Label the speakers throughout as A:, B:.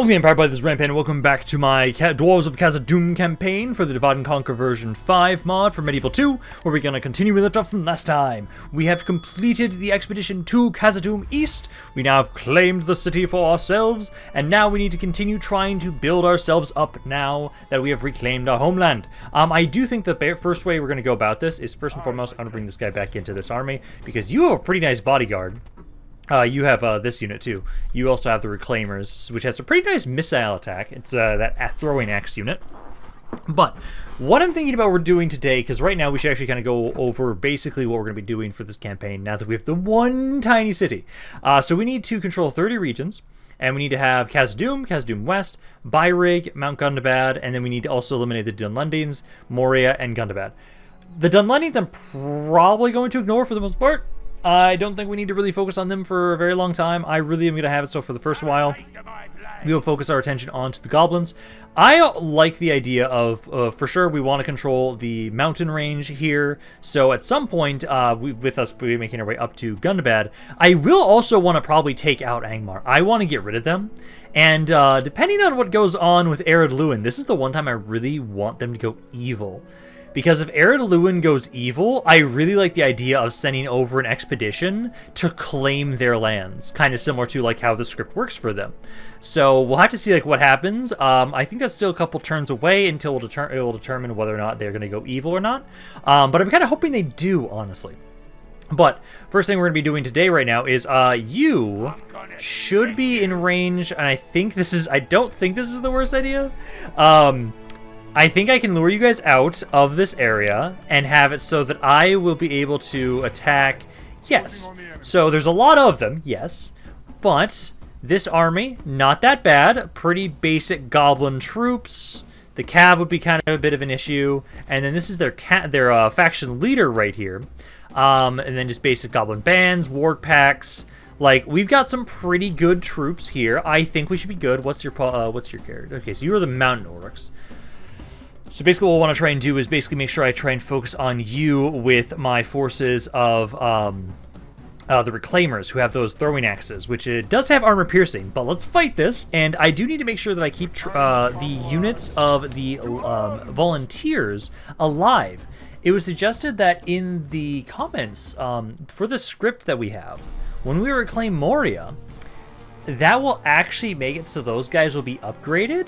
A: Hello, the Empire, by this is Rampaned, and welcome back to my Dwarves of Khazad-dûm campaign for the Divide and Conquer version 5 mod for Medieval 2, where we're going to continue we left off from last time. We have completed the expedition to Khazad-dûm East, we now have claimed the city for ourselves, and now we need to continue trying to build ourselves up now that we have reclaimed our homeland. I do think the first way we're going to go about this is, first and foremost, I'm going to bring this guy back into this army, because you have a pretty nice bodyguard. You have this unit too. You also have the Reclaimers, which has a pretty nice missile attack. It's that throwing axe unit. But what I'm thinking about we're doing today, because right now we should actually kind of go over basically what we're going to be doing for this campaign now that we have the one tiny city. So we need to control 30 regions, and we need to have Khazad-dûm, Khazad-dûm West, Bairig, Mount Gundabad, and then we need to also eliminate the Dunlendings, Moria, and Gundabad. The Dunlendings I'm probably going to ignore for the most part. I don't think we need to really focus on them for a very long time. I really am going to have it so for the first while, we will focus our attention onto the goblins. I like the idea of, for sure, we want to control the mountain range here. So at some point, with us making our way up to Gundabad, I will also want to probably take out Angmar. I want to get rid of them. And depending on what goes on with Ered Luin, this is the one time I really want them to go evil. Because if Ered Luin goes evil, I really like the idea of sending over an expedition to claim their lands. Kind of similar to like how the script works for them. So we'll have to see like what happens. I think that's still a couple turns away until it will determine whether or not they're going to go evil or not. But I'm kind of hoping they do, honestly. But first thing we're going to be doing today right now is you should be in range, and I don't think this is the worst idea. I think I can lure you guys out of this area and have it so that I will be able to attack. Yes. So there's a lot of them, yes. But this army, not that bad. Pretty basic goblin troops. The cav would be kind of a bit of an issue. And then this is their faction leader right here. And then just basic goblin bands, warg packs. Like, we've got some pretty good troops here. I think we should be good. What's your character? Okay, so you are the mountain orcs. So basically what we'll want to try and do is basically make sure I try and focus on you with my forces of the Reclaimers, who have those throwing axes, which it does have armor piercing. But let's fight this, and I do need to make sure that I keep the units of the volunteers alive. It was suggested that in the comments for the script that we have, when we reclaim Moria, that will actually make it so those guys will be upgraded.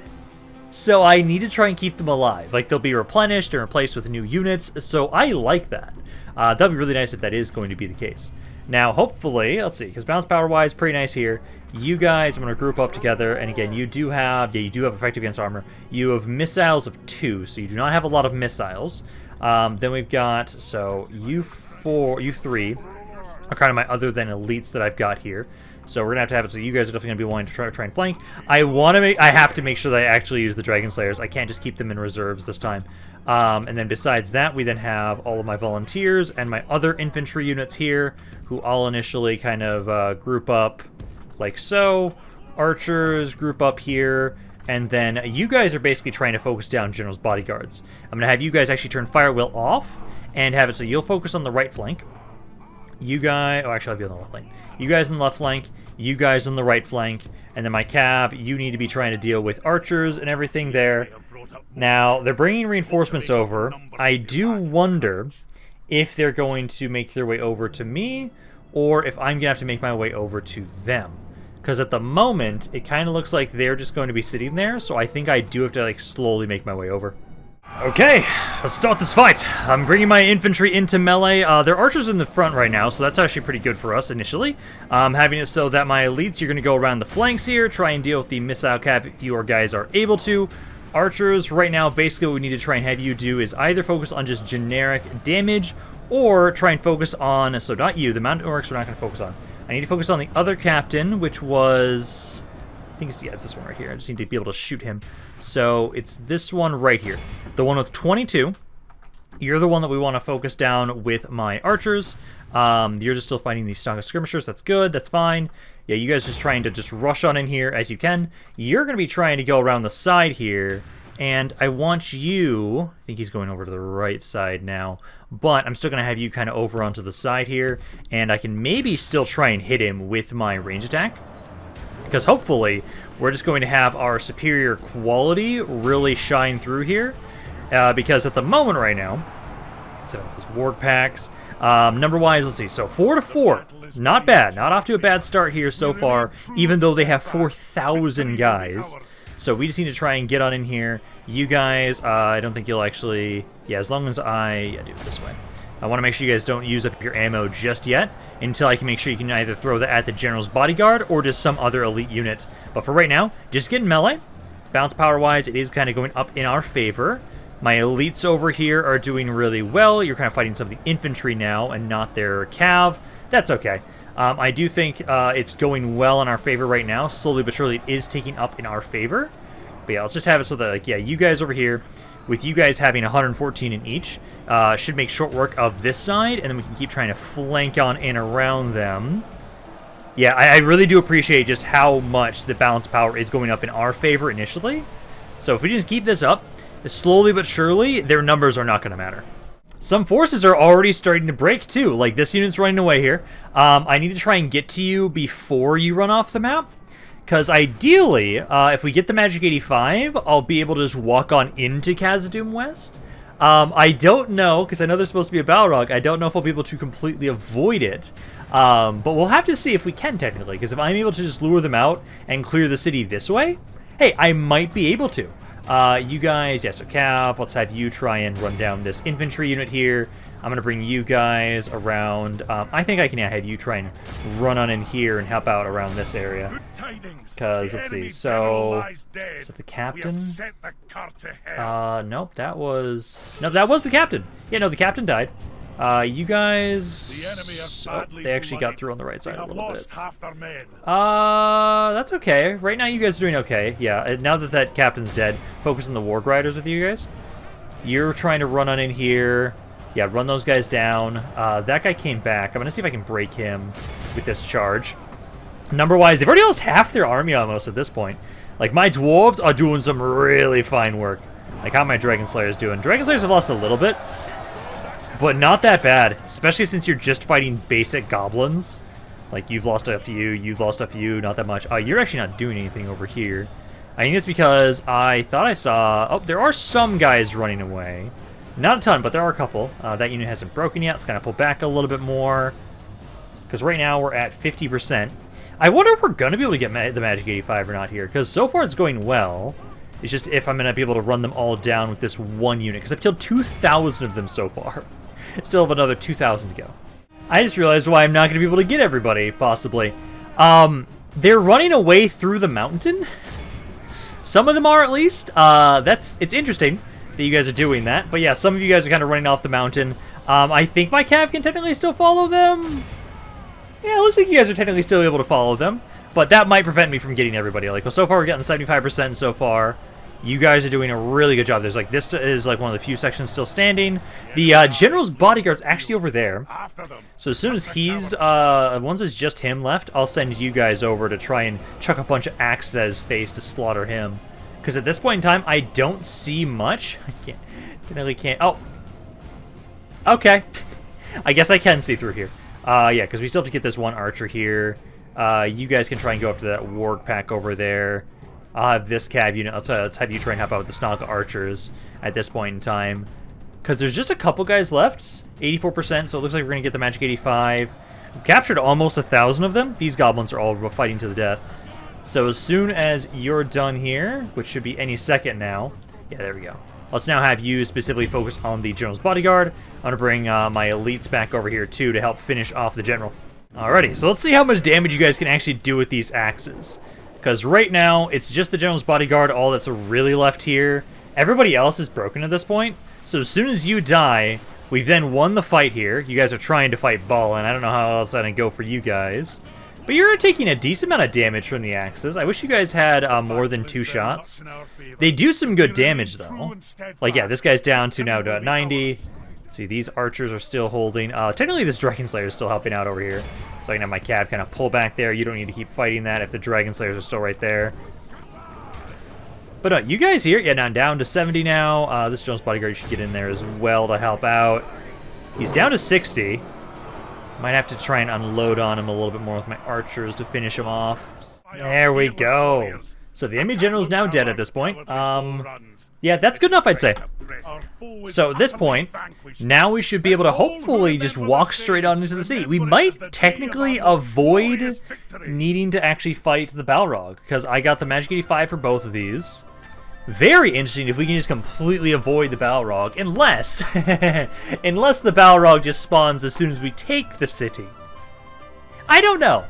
A: So I need to try and keep them alive. Like, they'll be replenished and replaced with new units. So I like that. That'd be really nice if that is going to be the case. Now, hopefully, let's see, because balance power-wise, pretty nice here. You guys, I'm going to group up together. And again, you do have effective against armor. You have missiles of 2, so you do not have a lot of missiles. Then we've got, so you 3 are kind of my other than elites that I've got here. So we're gonna have it so you guys are definitely gonna be wanting to try and flank. I have to make sure that I actually use the Dragon Slayers. I can't just keep them in reserves this time. And then besides that, we then have all of my volunteers and my other infantry units here, who all initially kind of group up like so. Archers group up here, and then you guys are basically trying to focus down General's bodyguards. I'm gonna have you guys actually turn Fire Will off and have it so you'll focus on the right flank. You guys, actually I'll be on the left flank. You guys on the left flank, you guys on the right flank, and then my cav, you need to be trying to deal with archers and everything there. Now, they're bringing reinforcements over. I do wonder if they're going to make their way over to me, or if I'm going to have to make my way over to them. Because at the moment, it kind of looks like they're just going to be sitting there, so I think I do have to like slowly make my way over. Okay, let's start this fight. I'm bringing my infantry into melee. There are archers in the front right now, so that's actually pretty good for us initially. Having it so that my elites, you're going to go around the flanks here, try and deal with the missile cav if you guys are able to. Archers, right now, basically what we need to try and have you do is either focus on just generic damage, or try and focus on, so not you, the mountain orcs we're not going to focus on. I need to focus on the other captain, which was, I think it's this one right here. I just need to be able to shoot him. So it's this one right here. The one with 22. You're the one that we want to focus down with my archers. You're just still fighting these strongest skirmishers. That's good. That's fine. Yeah, you guys just trying to just rush on in here as you can. You're going to be trying to go around the side here. And I want you... I think he's going over to the right side now. But I'm still going to have you kind of over onto the side here. And I can maybe still try and hit him with my range attack. Because hopefully, we're just going to have our superior quality really shine through here. Because at the moment right now, so those warg packs, number-wise, let's see, so 4 to 4, not bad, not off to a bad start here so far, even though they have 4,000 guys. So we just need to try and get on in here. You guys, I don't think you'll actually, yeah, as long as I do it this way. I want to make sure you guys don't use up your ammo just yet, until I can make sure you can either throw that at the General's Bodyguard or just some other elite unit. But for right now, just get in melee. Bounce power-wise, it is kind of going up in our favor. My elites over here are doing really well. You're kind of fighting some of the infantry now and not their cav. That's okay. I do think it's going well in our favor right now. Slowly but surely it is taking up in our favor. But yeah, let's just have it so that, like, yeah, you guys over here, with you guys having 114 in each, should make short work of this side, and then we can keep trying to flank on and around them. Yeah, I really do appreciate just how much the balance power is going up in our favor initially. So if we just keep this up, slowly but surely, their numbers are not going to matter. Some forces are already starting to break, too. Like, this unit's running away here. I need to try and get to you before you run off the map. Because ideally, if we get the Magic 85, I'll be able to just walk on into Khazad-dûm West. I don't know, because I know there's supposed to be a Balrog. I don't know if I'll be able to completely avoid it. But we'll have to see if we can, technically. Because if I'm able to just lure them out and clear the city this way, hey, I might be able to. You guys, yeah, so Cav, let's have you try and run down this infantry unit here. I'm going to bring you guys around. I think I can have you try and run on in here and help out around this area. Because, let's see, so... Is that the captain? Nope, that was... No, that was the captain. Yeah, no, the captain died. You guys... Oh, they actually got through on the right side a little bit. That's okay. Right now you guys are doing okay. Yeah, now that that captain's dead, focus on the Warg Riders with you guys. You're trying to run on in here. Yeah, run those guys down. That guy came back. I'm going to see if I can break him with this charge. Number-wise, they've already lost half their army almost at this point. Like, my dwarves are doing some really fine work. Like, how my Dragon Slayers doing? Dragon Slayers have lost a little bit, but not that bad, especially since you're just fighting basic goblins. Like, you've lost a few, not that much. You're actually not doing anything over here. I think it's because I thought I saw... Oh, there are some guys running away. Not a ton, but there are a couple. That unit hasn't broken yet. It's kind of pulled back a little bit more. Because right now we're at 50%. I wonder if we're going to be able to get the Magic 85 or not here. Because so far it's going well. It's just if I'm going to be able to run them all down with this one unit. Because I've killed 2,000 of them so far. Still have another 2,000 to go. I just realized why I'm not going to be able to get everybody, possibly. They're running away through the mountain. Some of them are, at least. It's interesting that you guys are doing that. But yeah, some of you guys are kind of running off the mountain. I think my cav can technically still follow them. Yeah, it looks like you guys are technically still able to follow them. But that might prevent me from getting everybody. Like, well, so far we're getting 75% so far. You guys are doing a really good job. There's like, this is like one of the few sections still standing. The General's Bodyguard's actually over there. So as soon as he's, once it's just him left, I'll send you guys over to try and chuck a bunch of axes at his face to slaughter him. Because at this point in time, I don't see much. I can't. Oh. Okay. I guess I can see through here. Yeah, because we still have to get this one archer here. You guys can try and go after that warg pack over there. I'll have this cav unit. Let's have you try and help out with the Snog archers at this point in time. Because there's just a couple guys left. 84%, so it looks like we're going to get the Magic 85. We've captured almost 1,000 of them. These goblins are all fighting to the death. So as soon as you're done here, which should be any second now. Yeah, there we go. Let's now have you specifically focus on the General's Bodyguard. I'm going to bring my elites back over here, too, to help finish off the General. Alrighty, so let's see how much damage you guys can actually do with these axes. Because right now, it's just the General's Bodyguard, all that's really left here. Everybody else is broken at this point. So as soon as you die, we've then won the fight here. You guys are trying to fight Ballin. I don't know how else that'd go for you guys. But you're taking a decent amount of damage from the axes. I wish you guys had more than 2 shots. They do some good damage, though. Like, yeah, this guy's down to now 90. Let's see, these archers are still holding. Technically, this Dragon Slayer is still helping out over here. So I can have my cav kind of pull back there. You don't need to keep fighting that if the Dragon Slayers are still right there. But you guys here, yeah, now down to 70 now. This General's Bodyguard should get in there as well to help out. He's down to 60. Might have to try and unload on him a little bit more with my archers to finish him off. There we go. So the enemy general is now dead at this point. Yeah, that's good enough, I'd say. So at this point, now we should be able to hopefully just walk straight on into the city. We might technically avoid needing to actually fight the Balrog, because I got the Magic 85 for both of these. Very interesting if we can just completely avoid the Balrog, unless unless the Balrog just spawns as soon as we take the city. I don't know.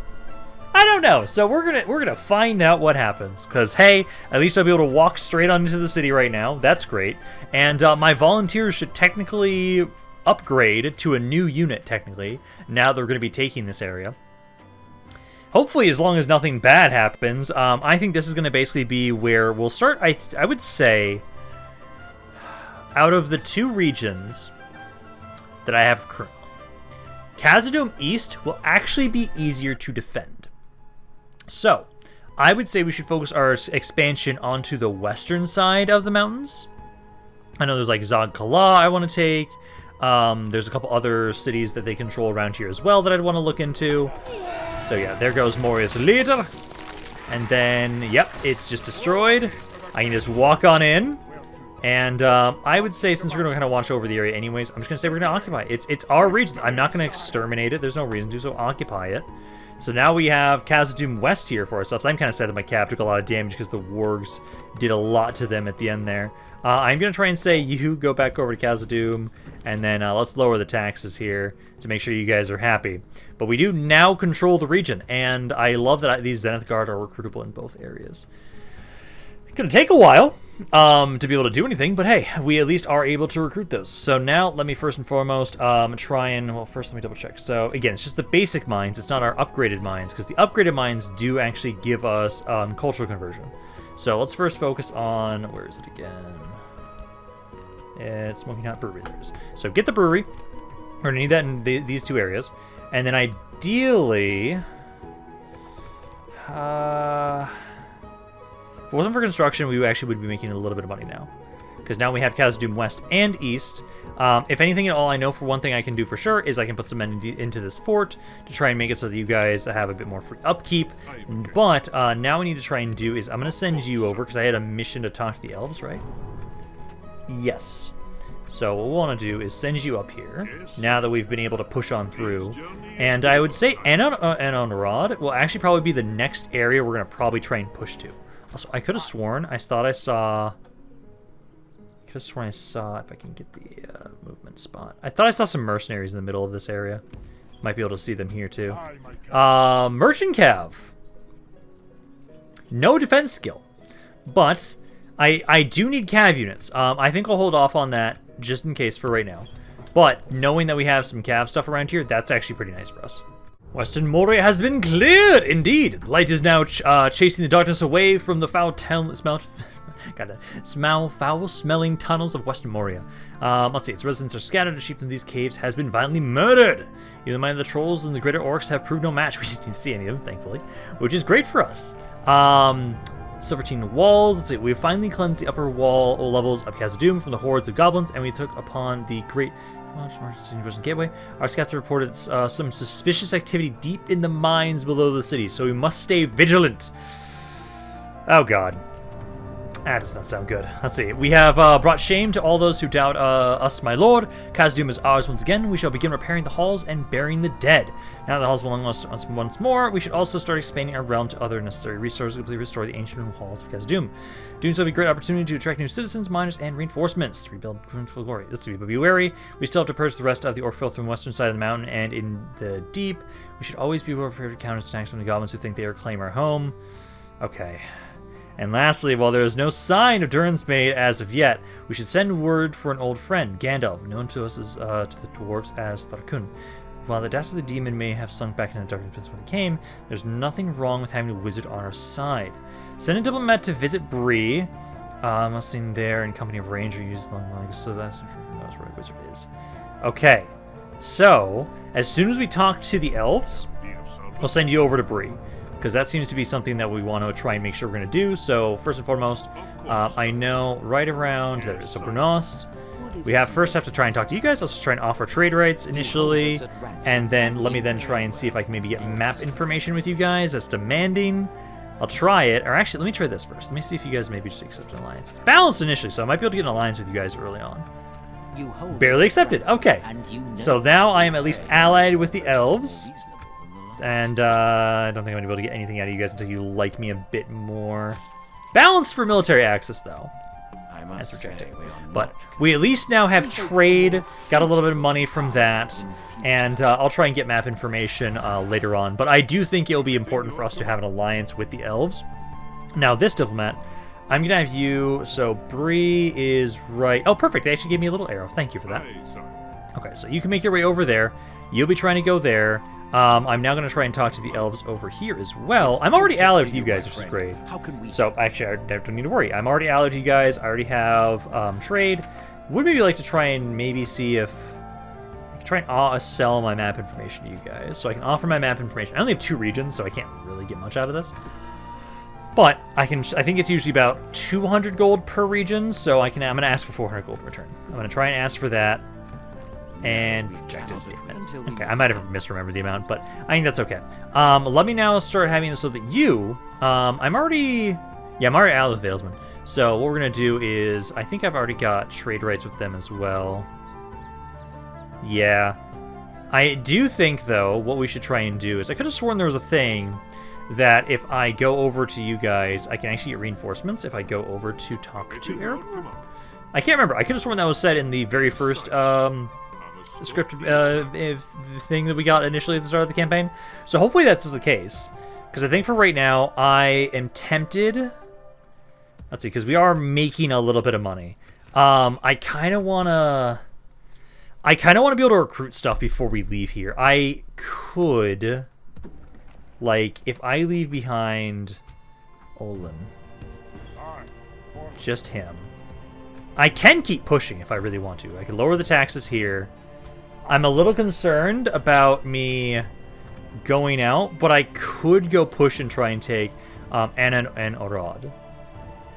A: So we're gonna find out what happens, because hey, at least I'll be able to walk straight on into the city right now. That's great. And my volunteers should technically upgrade to a new unit technically now that we're gonna be taking this area. Hopefully, as long as nothing bad happens, I think this is gonna basically be where we'll start. I would say out of the two regions that I have currently, Khazad-dûm East will actually be easier to defend. So, I would say we should focus our expansion onto the western side of the mountains. I know there's like Zag-Kala I want to take. There's a couple other cities that they control around here as well that I'd want to look into. So yeah, there goes Moria's leader. And then, yep, it's just destroyed. I can just walk on in. And I would say, since we're going to kind of watch over the area anyways, I'm just going to say we're going to occupy it. It's our region. I'm not going to exterminate it. There's no reason to, so occupy it. So now we have Khazad-dûm West here for ourselves. I'm kind of sad that my cap took a lot of damage because the wargs did a lot to them at the end there. I'm going to try and say you go back over to Khazad-dûm, and then let's lower the taxes here to make sure you guys are happy. But we do now control the region, and I love that these Zenith Guard are recruitable in both areas. It's going to take a while to be able to do anything, but hey, we at least are able to recruit those. So now, let me first and foremost try and, well, first let me double check. So again, it's just the basic mines, it's not our upgraded mines, because the upgraded mines do actually give us cultural conversion. So let's first focus on, where is it again? It's Smoking Hot Brewery, there it is. So get the brewery, we're going to need that in these two areas, and then ideally, if it wasn't for construction, we actually would be making a little bit of money now. Because now we have Khazad-dûm West and East. If anything at all, I know for one thing I can do for sure is I can put some men into this fort to try and make it so that you guys have a bit more free upkeep. But now we need to try and do is I'm going to send you over because I had a mission to talk to the elves, right? Yes. So what we want to do is send you up here now that we've been able to push on through. And I would say Arnor will actually probably be the next area we're going to probably try and push to. Also, I could have sworn, I saw, if I can get the movement spot. I thought I saw some mercenaries in the middle of this area. Might be able to see them here too. Merchant Cav. No defense skill. But I do need Cav units. I think I'll hold off on that just in case for right now. But knowing that we have some Cav stuff around here, that's actually pretty nice for us. Western Moria has been cleared, indeed. Light is now chasing the darkness away from the foul-smelling tunnels of Western Moria. Let's see, its residents are scattered. A chief from these caves has been violently murdered. Either the might of the trolls and the greater orcs have proved no match. We didn't even see any of them, thankfully, which is great for us. Silvertine walls. Let's see, we finally cleansed the upper wall levels of Khazad-dûm from the hordes of goblins, and we took upon the great gateway. Our scouts reported some suspicious activity deep in the mines below the city, so we must stay vigilant. Oh god. That does not sound good. Let's see. We have brought shame to all those who doubt us, my lord. Khazad-dûm is ours once again. We shall begin repairing the halls and burying the dead. Now that the halls belong to us once more, we should also start expanding our realm to other necessary resources to completely restore the ancient halls of Khazad-dûm. Doing so will be a great opportunity to attract new citizens, miners, and reinforcements to rebuild for glory. Let's see, but be wary. We still have to purge the rest of the orc filth from the western side of the mountain and in the deep. We should always be prepared to counter attacks from the goblins who think they are claim our home. Okay. And lastly, while there is no sign of Durin's Maid as of yet, we should send word for an old friend, Gandalf, known to us as to the dwarves as Tharkun. While the dastardly demon may have sunk back into the darkness pits when it came, there's nothing wrong with having a wizard on our side. Send a diplomat to visit Bree. I'm seen there in company of Ranger used long so that's knows where a wizard is. Okay, so as soon as we talk to the elves, we'll send you over to Bree. Because that seems to be something that we want to try and make sure we're going to do. So first and foremost, I know right around there. So Brunost, we first have to try and talk to you guys. Let's try and offer trade rights initially, and then let me then try and see if I can maybe get map information with you guys. That's demanding. I'll try it. Or actually, let me try this first. Let me see if you guys maybe just accept an alliance. It's balanced initially, so I might be able to get an alliance with you guys early on.
B: You hold
A: Barely accepted. Okay. So now I am at least allied with the elves. And I don't think I'm going to be able to get anything out of you guys until you like me a bit more. Balanced for military access, though. That's rejected. But we at least now have trade, got a little bit of money from that, and I'll try and get map information later on. But I do think it'll be important for us to have an alliance with the elves. Now, this diplomat, I'm going to have you, so Bree is right. Oh, perfect. They actually gave me a little arrow. Thank you for that. Okay, so you can make your way over there. You'll be trying to go there. I'm now going to try and talk to the elves over here as well. I'm already allied with you guys, which is great. So, actually, I don't need to worry. I'm already allied with you guys. I already have trade. Would maybe like to try and maybe see if I can try and sell my map information to you guys. So I can offer my map information. I only have 2 regions, so I can't really get much out of this. But I think it's usually about 200 gold per region, so I'm going to ask for 400 gold in return. I'm going to try and ask for that. And rejected. Damn it. Okay, I might have misremembered the amount, but I think that's okay. Let me now start having it so that you, I'm already out of the Valesman. So what we're gonna do is, I think I've already got trade rights with them as well. Yeah, I do think though what we should try and do is, I could have sworn there was a thing that if I go over to you guys, I can actually get reinforcements if I go over to talk to Arab. I can't remember. I could have sworn that was said in the very first script thing that we got initially at the start of the campaign. So hopefully that's the case, because I think for right now I am tempted. Let's see, because we are making a little bit of money. I kind of want to be able to recruit stuff before we leave here. I could, like, if I leave behind Olin, just him, I can keep pushing if I really want to. I can lower the taxes here. I'm a little concerned about me going out, but I could go push and try and take Anna and Orod.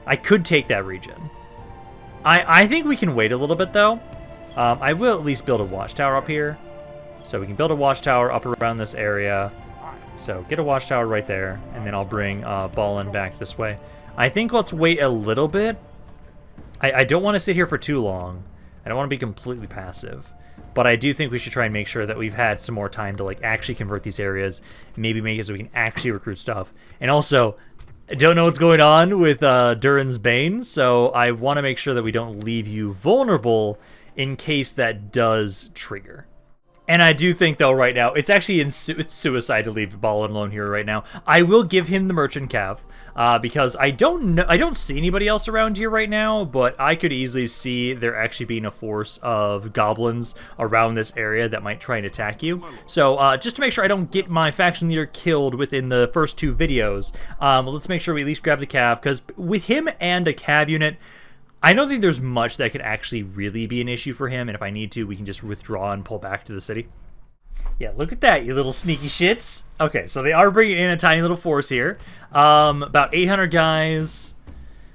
A: I could take that region. I think we can wait a little bit, though. I will at least build a watchtower up here. So we can build a watchtower up around this area. So get a watchtower right there, and then I'll bring Ballin back this way. I think let's wait a little bit. I don't want to sit here for too long. I don't want to be completely passive. But I do think we should try and make sure that we've had some more time to, like, actually convert these areas. Maybe make it so we can actually recruit stuff. And also, I don't know what's going on with Durin's Bane, so I want to make sure that we don't leave you vulnerable in case that does trigger. And I do think, though, right now, it's actually it's suicide to leave Ballin alone here right now. I will give him the Merchant Cav, because I don't see anybody else around here right now, but I could easily see there actually being a force of goblins around this area that might try and attack you. So just to make sure I don't get my faction leader killed within the first 2 videos, let's make sure we at least grab the Cav, because with him and a Cav unit, I don't think there's much that could actually really be an issue for him, and if I need to, we can just withdraw and pull back to the city. Yeah, look at that, you little sneaky shits. Okay, so they are bringing in a tiny little force here. About 800 guys.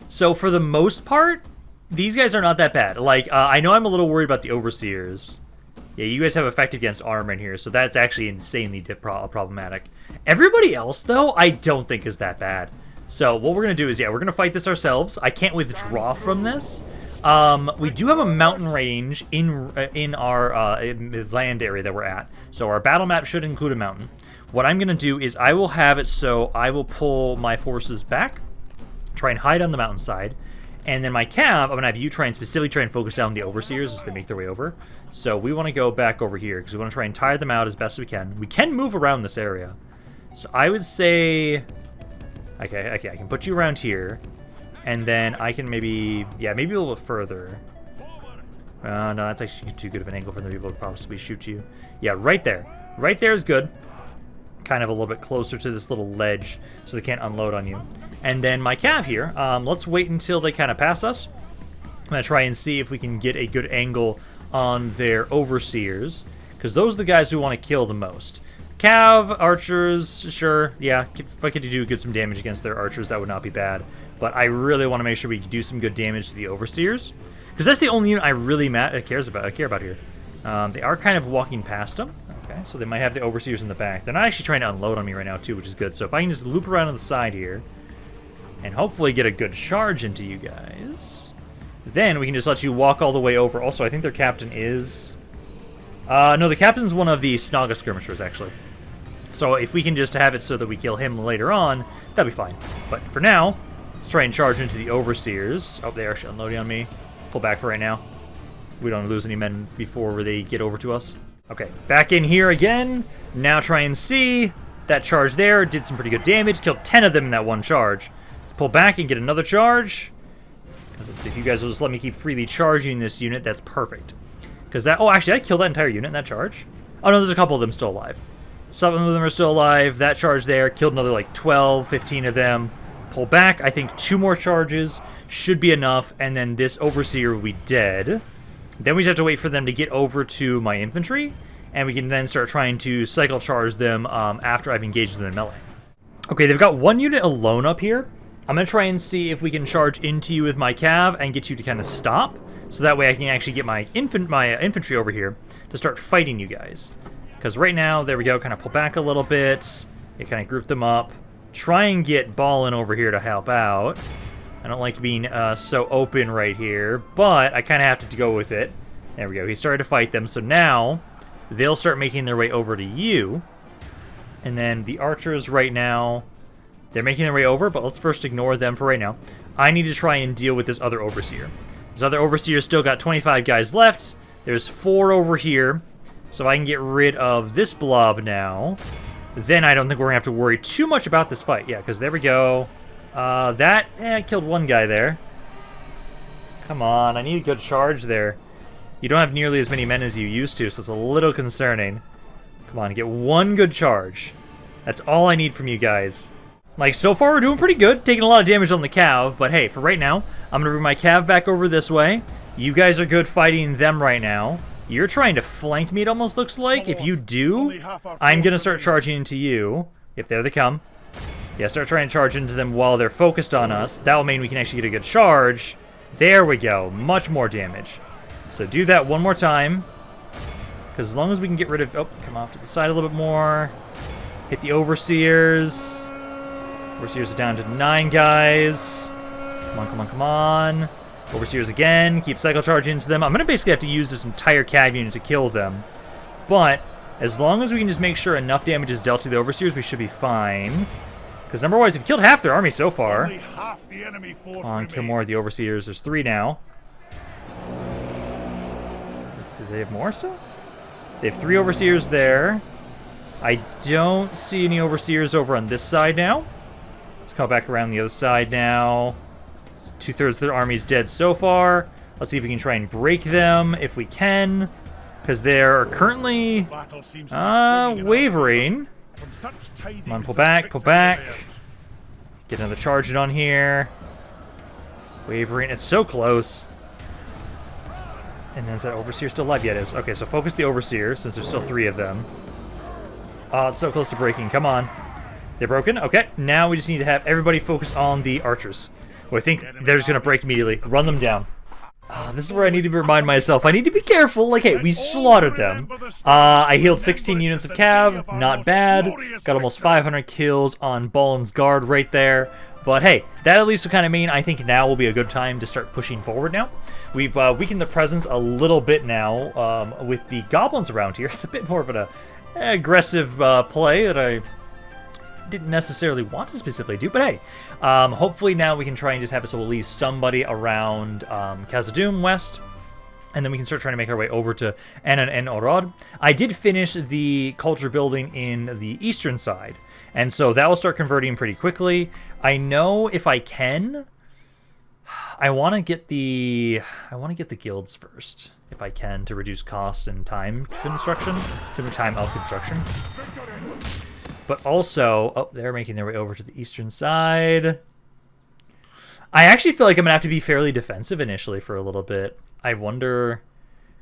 A: So for the most part, these guys are not that bad. Like, I know I'm a little worried about the Overseers. Yeah, you guys have effect against armor in here, so that's actually insanely problematic. Everybody else, though, I don't think is that bad. So what we're going to do is, yeah, we're going to fight this ourselves. I can't withdraw from this. We do have a mountain range in our land area that we're at. So our battle map should include a mountain. What I'm going to do is I will have it so I will pull my forces back, try and hide on the mountainside, and then my cav, I'm going to have you specifically try and focus down the Overseers as they make their way over. So we want to go back over here because we want to try and tire them out as best as we can. We can move around this area. So I would say... Okay, I can put you around here, and then I can maybe a little bit further. No, that's actually too good of an angle for them to be able to possibly shoot you. Yeah, right there. Right there is good. Kind of a little bit closer to this little ledge, so they can't unload on you. And then my cav here, let's wait until they kind of pass us. I'm going to try and see if we can get a good angle on their Overseers, because those are the guys who want to kill the most. Cav, archers, sure, yeah, if I could get some damage against their archers, that would not be bad. But I really want to make sure we do some good damage to the Overseers, because that's the only unit I really care about here. They are kind of walking past them. Okay, so they might have the Overseers in the back. They're not actually trying to unload on me right now, too, which is good. So if I can just loop around on the side here, and hopefully get a good charge into you guys. Then we can just let you walk all the way over. Also, I think their captain is... no, the captain's one of the Snaga skirmishers, actually. So if we can just have it so that we kill him later on, that'll be fine. But for now, let's try and charge into the overseers. Oh, they're actually unloading on me. Pull back for right now. We don't lose any men before they get over to us. Okay, back in here again. Now try and see. That charge there did some pretty good damage. Killed 10 of them in that one charge. Let's pull back and get another charge. Because let's see, if you guys will just let me keep freely charging this unit, that's perfect. Because that... Oh, actually, I killed that entire unit in that charge. Oh, no, there's a couple of them still alive. Some of them are still alive. That charge there killed another, like, 12, 15 of them. Pull back. I think 2 more charges should be enough. And then this overseer will be dead. Then we just have to wait for them to get over to my infantry. And we can then start trying to cycle charge them after I've engaged them in melee. Okay, they've got 1 unit alone up here. I'm going to try and see if we can charge into you with my cav and get you to kind of stop. So that way I can actually get my infantry over here to start fighting you guys. Because right now, there we go, kind of pull back a little bit. You kind of group them up. Try and get Ballin over here to help out. I don't like being so open right here, but I kind of have to go with it. There we go, he started to fight them, so now they'll start making their way over to you. And then the archers right now, they're making their way over, but let's first ignore them for right now. I need to try and deal with this other overseer. This other overseer still got 25 guys left. There's 4 over here. So if I can get rid of this blob now, then I don't think we're going to have to worry too much about this fight. Yeah, because there we go. I killed 1 guy there. Come on, I need a good charge there. You don't have nearly as many men as you used to, so it's a little concerning. Come on, get 1 good charge. That's all I need from you guys. Like, so far we're doing pretty good, taking a lot of damage on the cav, but hey, for right now, I'm going to bring my cav back over this way. You guys are good fighting them right now. You're trying to flank me, it almost looks like. If you do, I'm going to start charging into you. Yep, there they come. Yeah, start trying to charge into them while they're focused on us. That will mean we can actually get a good charge. There we go, much more damage. So do that one more time. Because as long as we can get rid of... Oh, come off to the side a little bit more. Hit the overseers. Overseers are down to 9 guys. Come on, come on, come on. Overseers again. Keep cycle charging into them. I'm going to basically have to use this entire cav unit to kill them. But as long as we can just make sure enough damage is dealt to the overseers, we should be fine. Because number-wise, we've killed half their army so far. Come on, kill more of the overseers. There's 3 now. Do they have more still? They have 3 overseers there. I don't see any overseers over on this side now. Let's come back around the other side now. 2/3 of their army's dead so far. Let's see if we can try and break them if we can. Because they're currently wavering. Come on, pull back, pull back. Get another charge on here. Wavering, it's so close. And then is that overseer still alive? Yeah, it is. Okay, so focus the overseer since there's still 3 of them. Oh, it's so close to breaking. Come on. They're broken? Okay, now we just need to have everybody focus on the archers. Well, I think they're just going to break immediately. Run them down. This is where I need to remind myself. I need to be careful. Like, hey, we slaughtered them. I healed 16 units of cav. Not bad. Got almost 500 kills on Ballin's guard right there. But hey, that at least will kind of mean I think now will be a good time to start pushing forward now. We've weakened the presence a little bit now with the goblins around here. It's a bit more of an aggressive play that I didn't necessarily want to specifically do, but hey, hopefully now we can try and just have it so we'll leave somebody around Khazad-dûm west, and then we can start trying to make our way over to Orod. I did finish the culture building in the eastern side, and so that will start converting pretty quickly. I know if I can, I want to get the guilds first, if I can, to reduce cost and time construction, time of construction. But also, oh, they're making their way over to the eastern side. I actually feel like I'm going to have to be fairly defensive initially for a little bit. I wonder,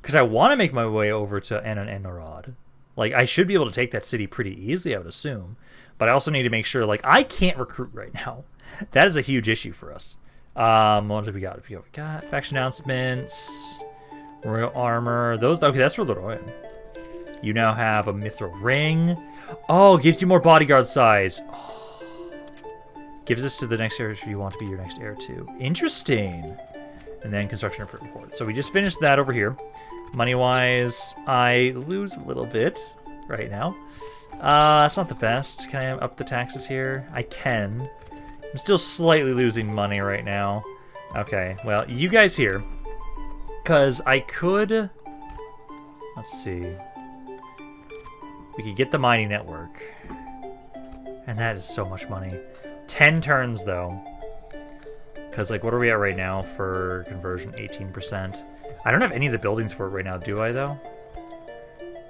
A: because I want to make my way over to Orod. Like, I should be able to take that city pretty easily, I would assume. But I also need to make sure, like, I can't recruit right now. That is a huge issue for us. What do we got? We got faction announcements, royal armor. Those, okay, that's for Dorwinion. You now have a mithril ring. Oh, gives you more bodyguard size. Oh. Gives this to the next heir you want to be your next heir to. Interesting. And then construction report. So we just finished that over here. Money-wise, I lose a little bit right now. It's not the best. Can I up the taxes here? I can. I'm still slightly losing money right now. Okay, well, you guys here. Because I could... Let's see. We could get the mining network. And that is so much money. 10 turns, though. Because, like, what are we at right now for conversion? 18%. I don't have any of the buildings for it right now, do I, though?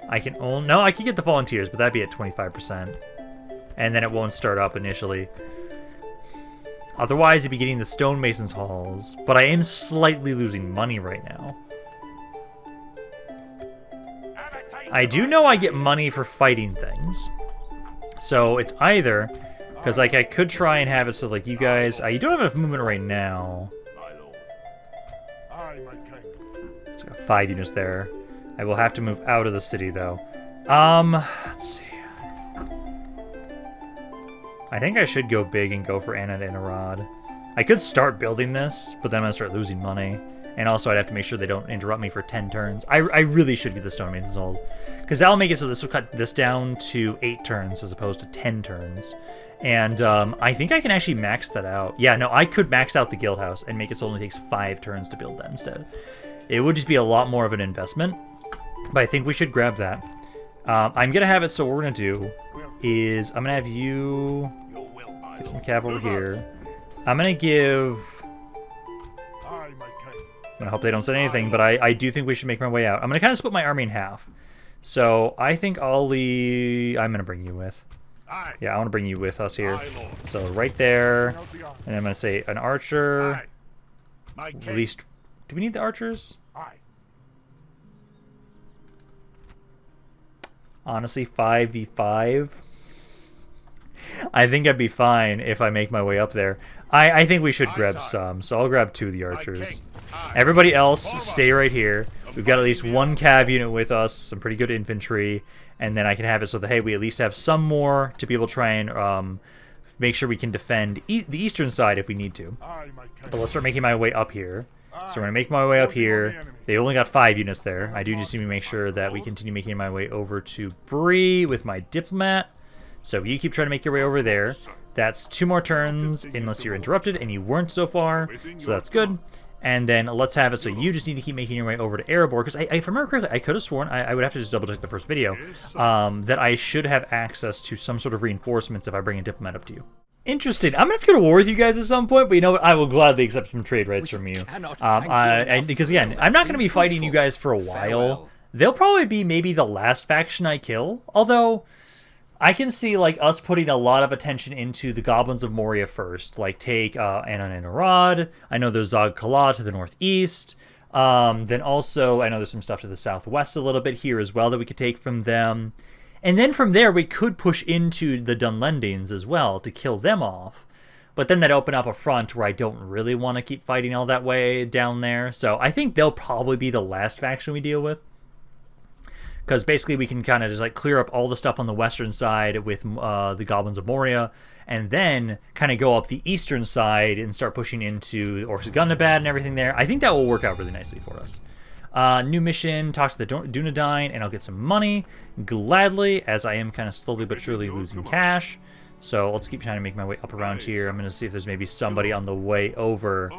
A: I can only... No, I could get the volunteers, but that'd be at 25%. And then it won't start up initially. Otherwise, you'd be getting the stonemasons halls. But I am slightly losing money right now. I do know I get money for fighting things. So it's either... Because, like, I could try and have it so, like, you guys... you don't have enough movement right now. It's got 5 units there. I will have to move out of the city, though. Let's see. I think I should go big and go for Anna and Arad. I could start building this, but then I'm going to start losing money. And also, I'd have to make sure they don't interrupt me for 10 turns. I really should get the stonemasons sold. Because that'll make it so this will cut this down to 8 turns as opposed to 10 turns. And I think I can actually max that out. Yeah, no, I could max out the guild house and make it so it only takes 5 turns to build that instead. It would just be a lot more of an investment. But I think we should grab that. I'm going to have it so what we're going to do is I'm going to have you give some cav over here. I'm going to give... I'm going to hope they don't say anything, but I do think we should make my way out. I'm going to kind of split my army in half. So I think I'm going to bring you with. Yeah, I want to bring you with us here. So right there. And I'm going to say an archer. At least... Do we need the archers? Honestly, 5v5. I think I'd be fine if I make my way up there. I think we should grab some, so I'll grab 2 of the archers. Everybody else, stay right here. We've got at least 1 cav unit with us, some pretty good infantry, and then I can have it so that, hey, we at least have some more to be able to try and make sure we can defend the eastern side if we need to. But let's start making my way up here. So we're going to make my way up here. They only got 5 units there. I do just need to make sure that we continue making my way over to Bree with my diplomat. So you keep trying to make your way over there. That's 2 more turns unless you're interrupted, and you weren't so far. So that's good. And then let's have it so you just need to keep making your way over to Erebor. Because if I remember correctly, I could have sworn, I would have to just double check the first video, that I should have access to some sort of reinforcements if I bring a diplomat up to you. Interesting. I'm going to have to go to war with you guys at some point, but you know what? I will gladly accept some trade rights from you. Because again, I'm not going to be fighting you guys for a while. They'll probably be maybe the last faction I kill. Although, I can see like us putting a lot of attention into the Goblins of Moria first. Like take Anon and Arad. I know there's Zog-Kala to the northeast. Then also, I know there's some stuff to the southwest a little bit here as well that we could take from them. And then from there, we could push into the Dunlendings as well to kill them off. But then that'd open up a front where I don't really want to keep fighting all that way down there. So I think they'll probably be the last faction we deal with. Because basically we can kind of just like clear up all the stuff on the western side with the Goblins of Moria. And then kind of go up the eastern side and start pushing into Orcs-Gundabad and everything there. I think that will work out really nicely for us. New mission, talk to the Dunedain, and I'll get some money, gladly, as I am kind of slowly but surely losing cash. So let's keep trying to make my way up around here. I'm going to see if there's maybe somebody on the way over,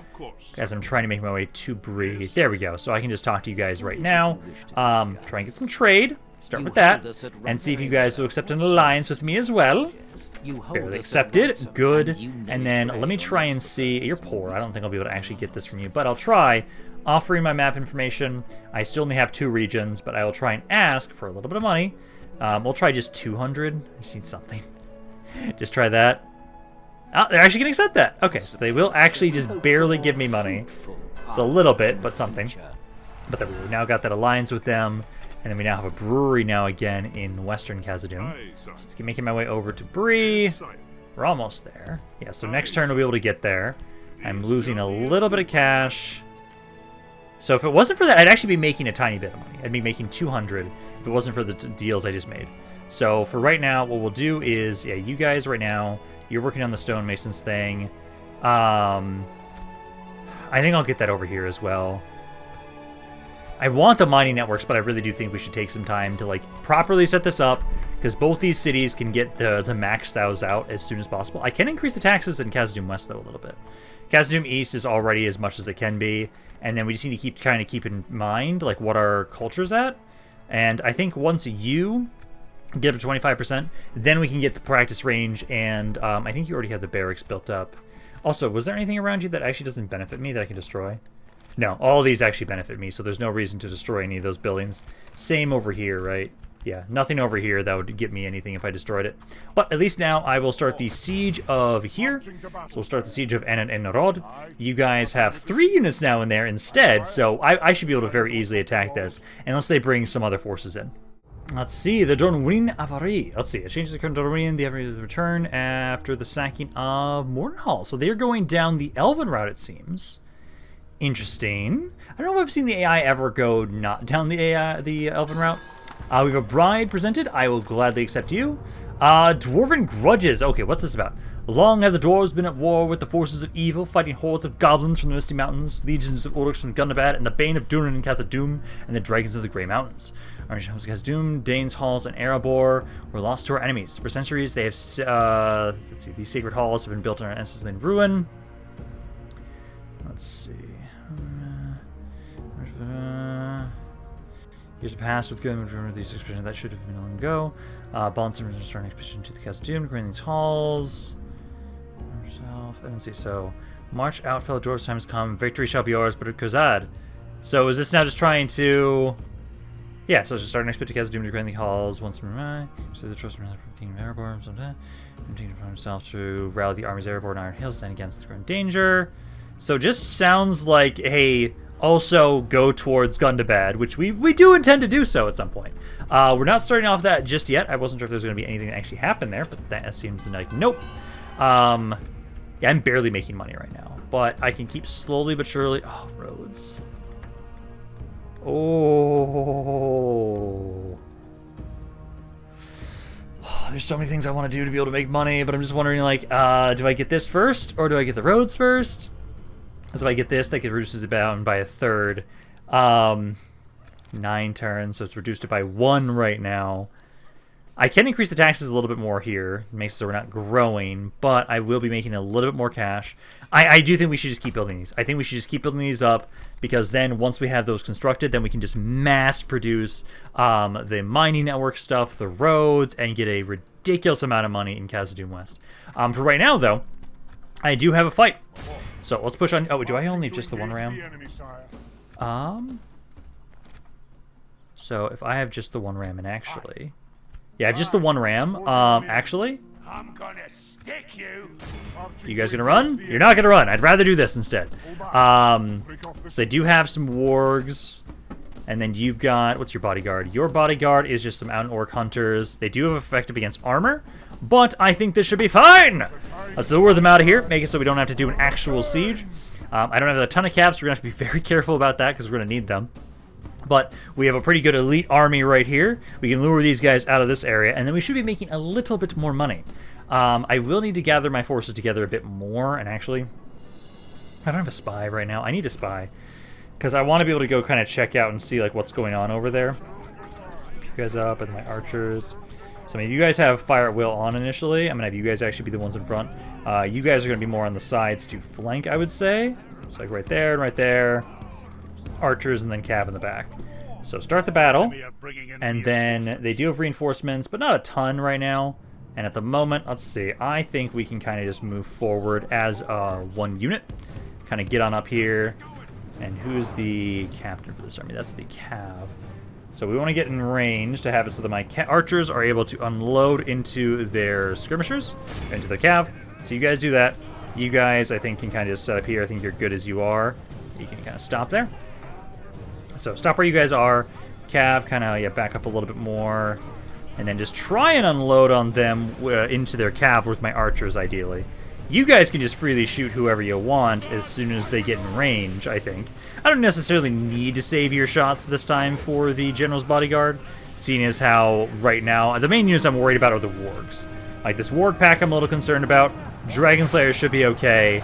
A: as I'm trying to make my way to Bree. There we go, so I can just talk to you guys right now. Try and get some trade, start with that, and see if you guys will accept an alliance with me as well. Barely accepted, good, and then let me try and see, you're poor, I don't think I'll be able to actually get this from you, but I'll try. Offering my map information. I still only have 2 regions, but I will try and ask for a little bit of money. We'll try just 200. I just need something. Just try that. Oh, they're actually going to accept that. Okay, so they will actually just barely give me money. It's a little bit, but something. But then we've now got that alliance with them, and then we now have a brewery now again in Western Khazad-dûm. So let's keep making my way over to Bree. We're almost there. Yeah, so next turn we'll be able to get there. I'm losing a little bit of cash. So if it wasn't for that, I'd actually be making a tiny bit of money. I'd be making 200 if it wasn't for the deals I just made. So for right now, what we'll do is, yeah, you guys right now, You're working on the stonemasons thing. I think I'll get that over here as well. I want the mining networks, but I really do think we should take some time to like properly set this up, because both these cities can get the max thous out as soon as possible. I can increase the taxes in Khazad-dûm West though a little bit. Khazad-dûm East is already as much as it can be, and then we just need to keep in mind like what our culture's at. And I think once you get up to 25%, then we can get the practice range, and I think you already have the barracks built up. Also, was there anything around you that actually doesn't benefit me that I can destroy? No, all of these actually benefit me, so there's no reason to destroy any of those buildings. Same over here, right? Yeah, nothing over here that would get me anything if I destroyed it. But at least now I will start the siege of here. So we'll start the siege of Anand and Narod. You guys have 3 units now in there instead, so I should be able to very easily attack this, unless they bring some other forces in. Let's see, the Dorwinion Avari. Let's see, it changes the current Dorwinion, the Avari return after the sacking of Mordenhall. So they're going down the Elven route, it seems. Interesting. I don't know if I've seen the AI ever go not down the Elven route. We have a bride presented. I will gladly accept you. Dwarven grudges. Okay, what's this about? Long have the dwarves been at war with the forces of evil, fighting hordes of goblins from the Misty Mountains, legions of orcs from Gondor, and the bane of Durin and Khazad-dûm, and the dragons of the Grey Mountains. Armies of Khazad-dûm, Danes, Halls, and Erebor were lost to our enemies. For centuries, they have let's see, these sacred halls have been built in our ancestors in ruin. Let's see. Years have passed with good. Remember these expeditions that should have been long ago. Balance and return an expedition to the Khazad-dûm, grant these halls. Yourself. I don't see. So, march out, fellow dwarves. Time has come. Victory shall be yours, but at Khazad. So, is this now just trying to? Yeah. So, just start an expedition to Khazad-dûm to grant the halls once more. So the trust from the King of Erebor. Sometime. Continuing upon himself to rally the armies of Erebor and Iron Hills, stand against the current danger. So, just sounds like hey. Also go towards Gondor, which we do intend to do so at some point. We're not starting off that just yet. I wasn't sure if there's going to be anything that actually happened there, but that seems like nope. Yeah, I'm barely making money right now, but I can keep slowly but surely. Oh, roads. Oh, there's so many things I want to do to be able to make money, but I'm just wondering, like, do I get this first or do I get the roads first? So if I get this, that reduces it down by 1/3. 9 turns, so it's reduced it by 1 right now. I can increase the taxes a little bit more here. It makes it so we're not growing, but I will be making a little bit more cash. I do think we should just keep building these. I think we should just keep building these up, because then once we have those constructed, then we can just mass produce the mining network stuff, the roads, and get a ridiculous amount of money in Khazad-dûm West. For right now, though, I do have a fight. So let's push on. Oh, do I only have just the 1 ram? So if I have just the 1 ram, and actually, yeah, I have just the 1 ram. Actually,
B: I'm gonna stick you.
A: You guys gonna run? You're not gonna run. I'd rather do this instead. So they do have some wargs, and then you've got what's your bodyguard? Your bodyguard is just some out and orc hunters. They do have effective against armor. But I think this should be fine. Let's lure them out of here, make it so we don't have to do an actual siege. I don't have a ton of caps, so we're going to have to be very careful about that because we're going to need them. But we have a pretty good elite army right here. We can lure these guys out of this area, and then we should be making a little bit more money. I will need to gather my forces together a bit more, and actually, I don't have a spy right now. I need a spy because I want to be able to go kind of check out and see like what's going on over there. Pick you guys up, and my archers. So I mean, you guys have fire at will on initially. I'm going to have you guys actually be the ones in front. You guys are going to be more on the sides to flank, I would say. It's like right there and right there. Archers and then cav in the back. So start the battle. And then they do have reinforcements, but not a ton right now. And at the moment, let's see. I think we can kind of just move forward as 1 unit. Kind of get on up here. And who's the captain for this army? That's the cav. So we want to get in range to have it so that my archers are able to unload into their skirmishers, into the cav. So you guys do that. You guys, I think, can kind of just set up here. I think you're good as you are. You can kind of stop there. So stop where you guys are. Cav, kind of back up a little bit more. And then just try and unload on them into their cav with my archers, ideally. You guys can just freely shoot whoever you want as soon as they get in range, I think. I don't necessarily need to save your shots this time for the General's Bodyguard, seeing as how, right now, the main units I'm worried about are the wargs. Like, this Warg Pack I'm a little concerned about. Dragon Slayer should be okay.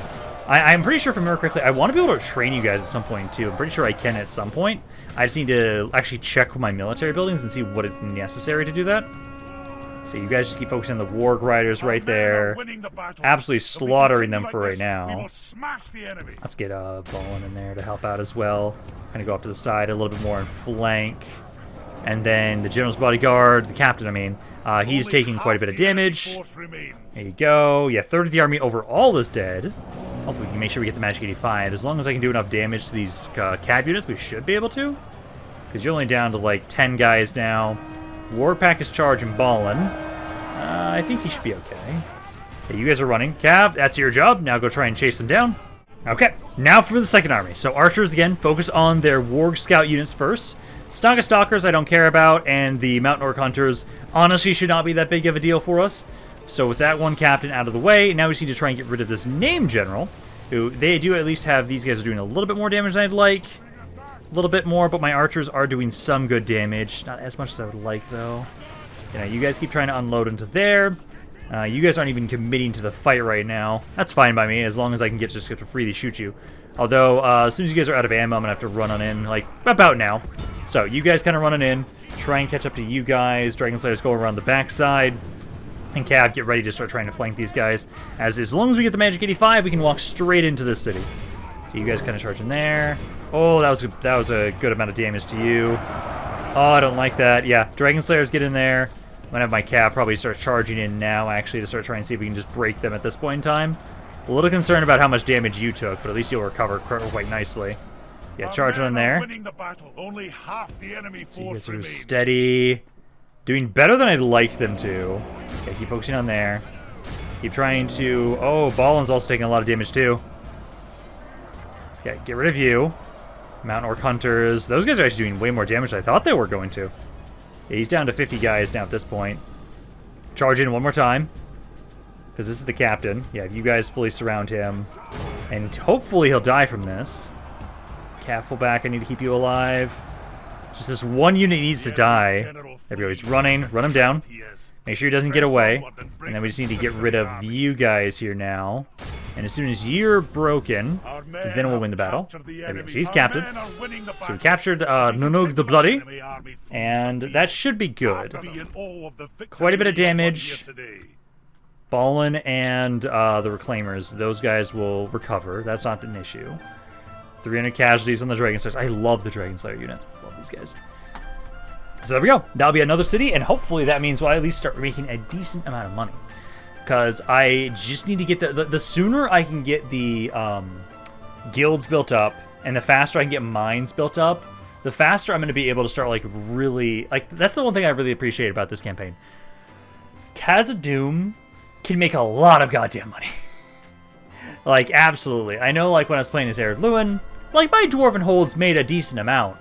A: I'm pretty sure, if I remember correctly, I want to be able to train you guys at some point, too. I'm pretty sure I can at some point. I just need to actually check my military buildings and see what is necessary to do that. So you guys just keep focusing on the Warg Riders right there. Absolutely slaughtering them for right now. Let's get Ballin in there to help out as well. Kind of go off to the side a little bit more and flank. And then the General's Bodyguard, the Captain, I mean, he's taking quite a bit of damage. There you go. Yeah, third of the army overall is dead. Hopefully we can make sure we get the Magic 85. As long as I can do enough damage to these cab units, we should be able to. Because you're only down to like 10 guys now. Warpack is charging Ballin. I think he should be okay. Okay, you guys are running. Cav, that's your job. Now go try and chase them down. Okay, now for the second army. So archers, again, focus on their Warg Scout units first. Stonka Stalkers I don't care about, and the Mountain Orc Hunters honestly should not be that big of a deal for us. So with that one captain out of the way, now we just need to try and get rid of this named general, who they do at least have, these guys are doing a little bit more damage than I'd like. A little bit more, but my archers are doing some good damage. Not as much as I would like, though. You know, you guys keep trying to unload into there. You guys aren't even committing to the fight right now. That's fine by me, as long as I can just get to freely shoot you. Although, as soon as you guys are out of ammo, I'm going to have to run on in, like, about now. So, you guys kind of running in. Try and catch up to you guys. Dragon Slayers go around the backside. And Cav, get ready to start trying to flank these guys. As long as we get the Magic 85, we can walk straight into this city. So you guys kind of charge in there. Oh, that was a good amount of damage to you. Oh, I don't like that. Yeah, Dragon Slayers get in there. I'm gonna have my Cav probably start charging in now, actually, to start trying to see if we can just break them at this point in time. A little concerned about how much damage you took, but at least you'll recover quite nicely. Yeah, charging in there. So you guys are steady. Doing better than I'd like them to. Okay, keep focusing on there. Keep trying to... Oh, Ballin's also taking a lot of damage, too. Yeah, get rid of you. Mountain Orc Hunters. Those guys are actually doing way more damage than I thought they were going to. Yeah, he's down to 50 guys now at this point. Charge in one more time. Because this is the captain. Yeah, you guys fully surround him. And hopefully he'll die from this. Cav, full back. I need to keep you alive. Just this one unit needs to die. There we go. He's running. Run him down. Make sure he doesn't get away. And then we just need to get rid of you guys here now. And as soon as you're broken, then we'll win the battle. There we go. So he's captured. So we captured Nunug the Bloody. And that should be good. Quite a bit of damage. Ballin and the Reclaimers, those guys will recover. That's not an issue. 300 casualties on the Dragon Slayers. I love the Dragon Slayer units. I love these guys. So there we go. That'll be another city, and hopefully that means we'll at least start making a decent amount of money. Because I just need to get the sooner I can get the guilds built up, and the faster I can get mines built up, the faster I'm going to be able to start, like, really... Like, that's the one thing I really appreciate about this campaign. Khazad-dûm can make a lot of goddamn money. Like, absolutely. I know, like, when I was playing as Lewin, like, my Dwarven holds made a decent amount.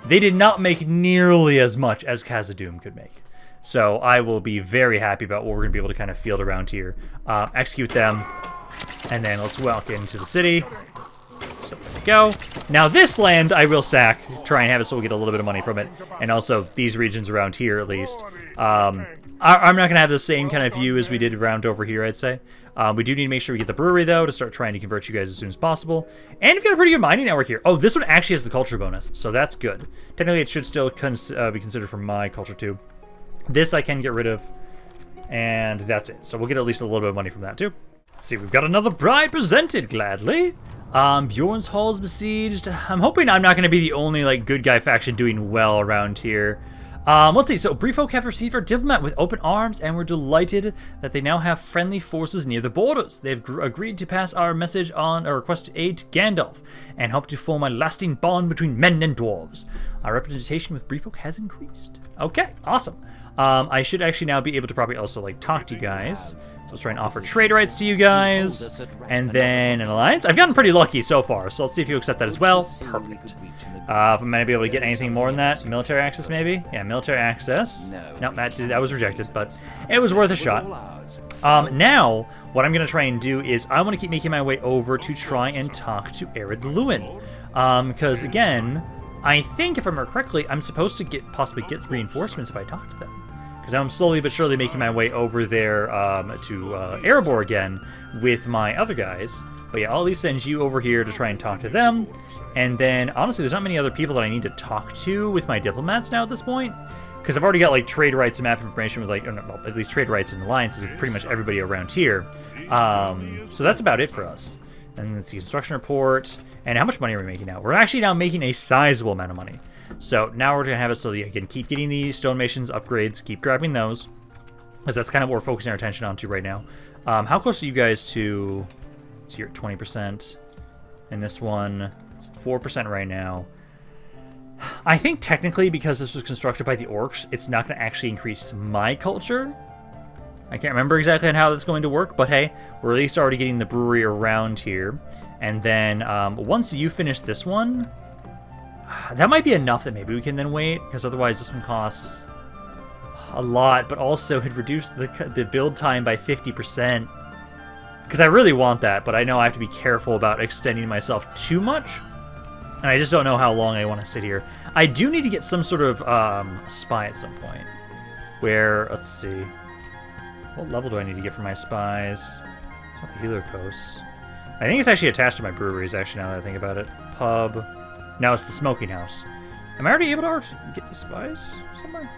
A: They did not make nearly as much as Khazad-dûm could make. So I will be very happy about what we're going to be able to kind of field around here. Execute them, and then let's walk into the city. So there we go. Now this land I will sack, try and have it so we'll get a little bit of money from it. And also these regions around here at least. I'm not going to have the same kind of view as we did around over here, I'd say. We do need to make sure we get the brewery, though, to start trying to convert you guys as soon as possible. And we've got a pretty good mining network here. Oh, this one actually has the culture bonus, so that's good. Technically, it should still be considered for my culture, too. This I can get rid of, and that's it. So we'll get at least a little bit of money from that, too. Let's see, we've got another bride presented, gladly. Bjorn's Hall is besieged. I'm hoping I'm not going to be the only, like, good guy faction doing well around here. Let's see, so Briefolk have received our diplomat with open arms, and we're delighted that they now have friendly forces near the borders. They've agreed to pass our message on a request to aid Gandalf, and hope to form a lasting bond between men and dwarves. Our representation with Briefolk has increased. Okay, awesome. I should actually now be able to probably also, like, talk to you guys. So let's try and offer trade rights to you guys. And then an alliance. I've gotten pretty lucky so far, so let's see if you accept that as well. Perfect. If I'm going to be able to get anything more than that. Military access, maybe? Yeah, military access. No, that was rejected, but it was worth a shot. Now, what I'm going to try and do is I want to keep making my way over to try and talk to Ered Luin. Because, again, I think, if I remember correctly, I'm supposed to possibly get reinforcements if I talk to them. because I'm slowly but surely making my way over there to Erebor again with my other guys. But yeah, I'll at least send you over here to try and talk to them. And then, honestly, there's not many other people that I need to talk to with my diplomats now at this point. Because I've already got, like, trade rights and map information with, like, well, at least trade rights and alliances with pretty much everybody around here. So that's about it for us. And let's see, construction report. And how much money are we making now? We're actually now making a sizable amount of money. So now we're going to have it so that you can keep getting these stone masons upgrades, keep grabbing those. Because that's kind of what we're focusing our attention on to right now. How close are you guys to... So you're at 20%. And this one, it's 4% right now. I think technically, because this was constructed by the orcs, it's not going to actually increase my culture. I can't remember exactly on how that's going to work, but hey, we're at least already getting the brewery around here. And then once you finish this one, that might be enough that maybe we can then wait, because otherwise this one costs a lot, but also it reduced the build time by 50%. Because I really want that, but I know I have to be careful about extending myself too much. And I just don't know how long I want to sit here. I do need to get some sort of spy at some point. Where, let's see. What level do I need to get for my spies? It's not the healer posts. I think it's actually attached to my breweries, actually, now that I think about it. Pub. No, it's the smoking house. Am I already able to get the spies somewhere?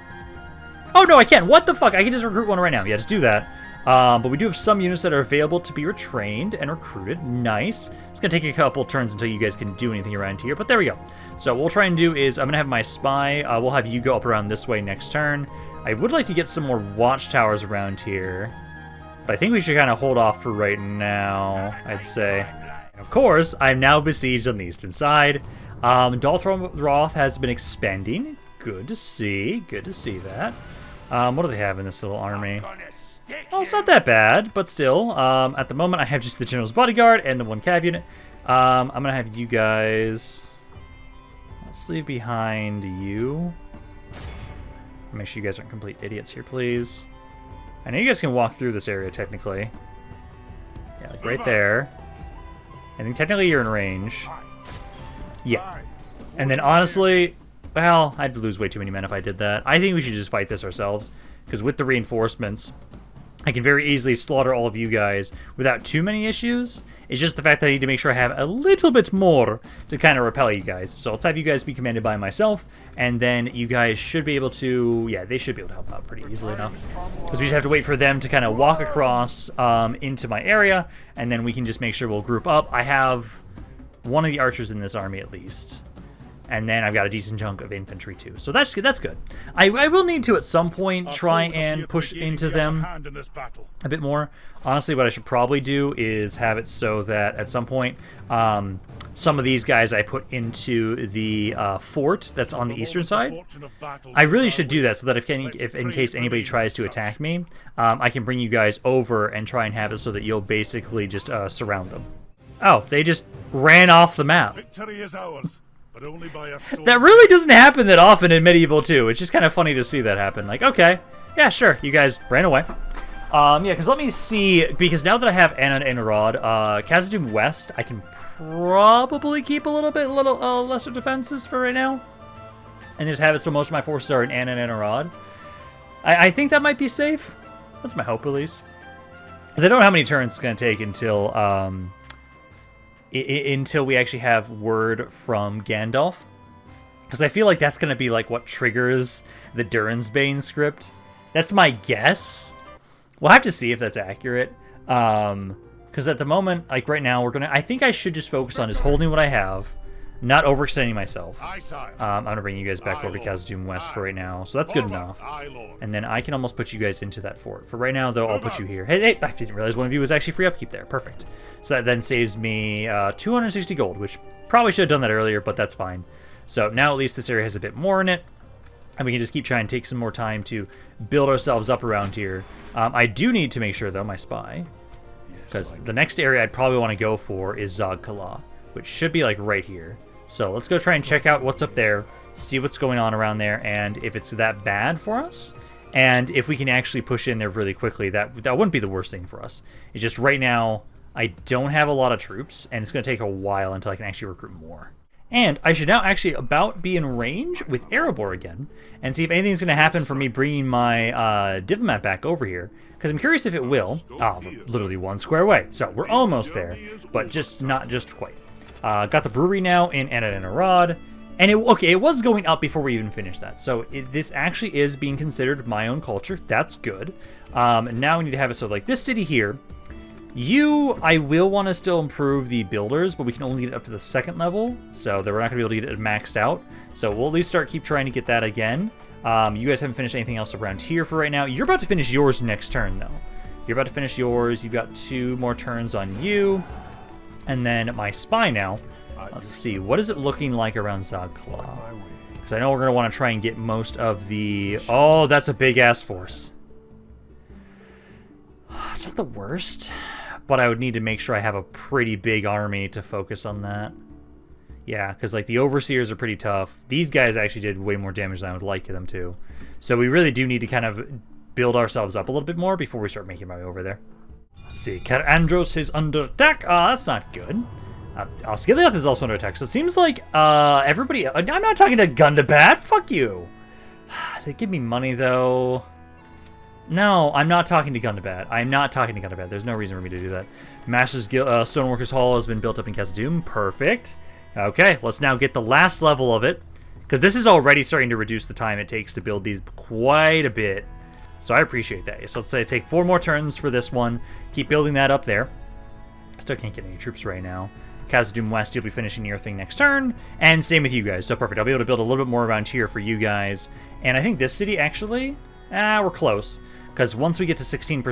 A: Oh, no, I can't. What the fuck? I can just recruit one right now. Yeah, just do that. But we do have some units that are available to be retrained and recruited. Nice. It's going to take a couple turns until you guys can do anything around here, but there we go. So what we'll try and do is I'm going to have my spy. We'll have you go up around this way next turn. I would like to get some more watchtowers around here, but I think we should kind of hold off for right now, I'd say. Of course, I'm now besieged on the eastern side. Dalthroth has been expanding. Good to see. Good to see that. What do they have in this little army? Oh, it's not that bad, but still. At the moment, I have just the General's Bodyguard and the 1 cav unit. I'm going to have you guys... Let's leave behind you. Make sure you guys aren't complete idiots here, please. I know you guys can walk through this area, technically. Yeah, like right there. I think technically you're in range. Yeah. And then honestly, well, I'd lose way too many men if I did that. I think we should just fight this ourselves. Because with the reinforcements, I can very easily slaughter all of you guys without too many issues. It's just the fact that I need to make sure I have a little bit more to kind of repel you guys. So let's have you guys be commanded by myself, and then you guys should be able to, yeah, they should be able to help out pretty easily enough. Because we just have to wait for them to kind of walk across into my area, and then we can just make sure we'll group up. I have one of the archers in this army at least. And then I've got a decent chunk of infantry too. So that's good. I will need to at some point try and push into them a bit more. Honestly, what I should probably do is have it so that at some point some of these guys I put into the fort that's on the eastern side. I really should do that so that if in case anybody tries to attack me, I can bring you guys over and try and have it so that you'll basically just surround them. Oh, they just ran off the map.
B: Victory is ours. But only by a sword.
A: That really doesn't happen that often in Medieval 2. It's just kind of funny to see that happen. Like, okay, yeah, sure, you guys ran away. Yeah, because let me see, because now that I have Anna and Arad, Khazad-dûm West, I can probably keep a little lesser defenses for right now. And just have it so most of my forces are in Anna and Arad. I think that might be safe. That's my hope, at least. Because I don't know how many turns it's going to take until we actually have word from Gandalf. Because I feel like that's going to be like what triggers the Durensbane script. That's my guess. We'll have to see if that's accurate. Because at the moment, like right now, I think I should just focus on just holding what I have, not overextending myself. I'm going to bring you guys back over to Khazad-dûm West for right now. So that's good enough. And then I can almost put you guys into that fort. For right now, though, I'll put you here. Hey, I didn't realize one of you was actually free upkeep there. Perfect. So that then saves me 260 gold, which probably should have done that earlier, but that's fine. So now at least this area has a bit more in it. And we can just keep trying to take some more time to build ourselves up around here. I do need to make sure, though, my spy. Because the next area I'd probably want to go for is Zog-Kala, which should be like right here. So let's go try and check out what's up there, see what's going on around there, and if it's that bad for us. And if we can actually push in there really quickly, that wouldn't be the worst thing for us. It's just right now, I don't have a lot of troops, and it's going to take a while until I can actually recruit more. And I should now actually about be in range with Erebor again, and see if anything's going to happen for me bringing my diplomat back over here. Because I'm curious if it will. Ah, we're literally 1 square away. So we're almost there, but just not just quite. Got the brewery now in Anad-Arad. And it was going up before we even finished that. So this actually is being considered my own culture. That's good. And now we need to have it so like this city here. I will want to still improve the builders, but we can only get it up to the 2nd level, so that we're not going to be able to get it maxed out. So we'll at least keep trying to get that again. You guys haven't finished anything else around here for right now. You're about to finish yours next turn, though. You're about to finish yours. You've got 2 more turns on you. And then my spy now. Let's see, what is it looking like around Zogclaw? Because I know we're going to want to try and get most of the... Oh, that's a big-ass force. It's not the worst, but I would need to make sure I have a pretty big army to focus on that. Yeah, because like the Overseers are pretty tough. These guys actually did way more damage than I would like them to. So we really do need to kind of build ourselves up a little bit more before we start making my way over there. Let's see, Ker Andros is under attack. That's not good. Osgiliath is also under attack, so it seems like everybody... I'm not talking to Gundabad, fuck you! They give me money, though. No, I'm not talking to Gundabad. I'm not talking to Gundabad. There's no reason for me to do that. Master's Stoneworkers Hall has been built up in Khazad-dûm. Perfect. Okay, let's now get the last level of it. Because this is already starting to reduce the time it takes to build these quite a bit. So I appreciate that. So let's say take 4 more turns for this one. Keep building that up there. Still can't get any troops right now. Khazad-dûm West, you'll be finishing your thing next turn. And same with you guys. So perfect. I'll be able to build a little bit more around here for you guys. And I think this city actually... we're close. Because once we get to 16%,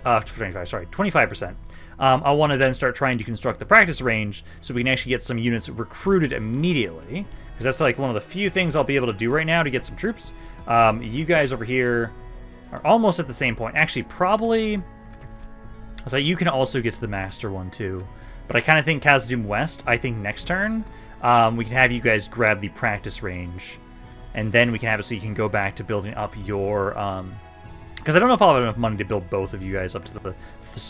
A: 25%, I want to then start trying to construct the practice range so we can actually get some units recruited immediately. Because that's like one of the few things I'll be able to do right now to get some troops. You guys over here are almost at the same point. Actually, probably... So you can also get to the master one too. But I kind of think Khazad-dûm West, I think next turn, we can have you guys grab the practice range. And then we can have it so you can go back to building up your... Because I don't know if I'll have enough money to build both of you guys up to the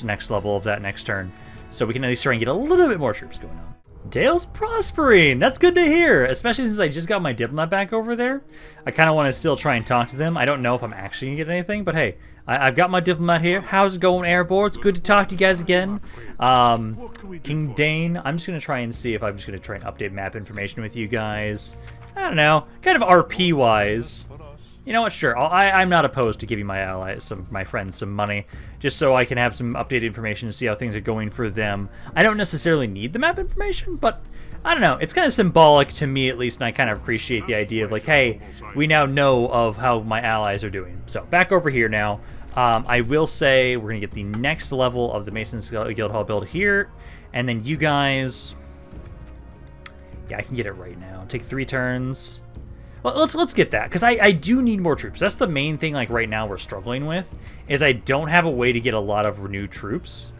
A: next level of that next turn. So we can at least try and get a little bit more troops going on. Dale's prospering! That's good to hear! Especially since I just got my diplomat back over there. I kind of want to still try and talk to them. I don't know if I'm actually going to get anything, but hey, I've got my diplomat here. How's it going, Airboard? It's good to talk to you guys again. King Dane, I'm just going to try and see if I'm just going to try and update map information with you guys. I don't know, kind of RP-wise. You know what? Sure. I'm not opposed to giving my allies, my friends, some money, just so I can have some updated information to see how things are going for them. I don't necessarily need the map information, but I don't know. It's kind of symbolic to me, at least, and I kind of appreciate the idea of like, hey, we now know of how my allies are doing. So back over here now. I will say we're gonna get the next level of the Masons Guild Hall build here, and then you guys. Yeah, I can get it right now. Take 3 turns. Well, let's get that, because I do need more troops. That's the main thing, like, right now we're struggling with, is I don't have a way to get a lot of new troops.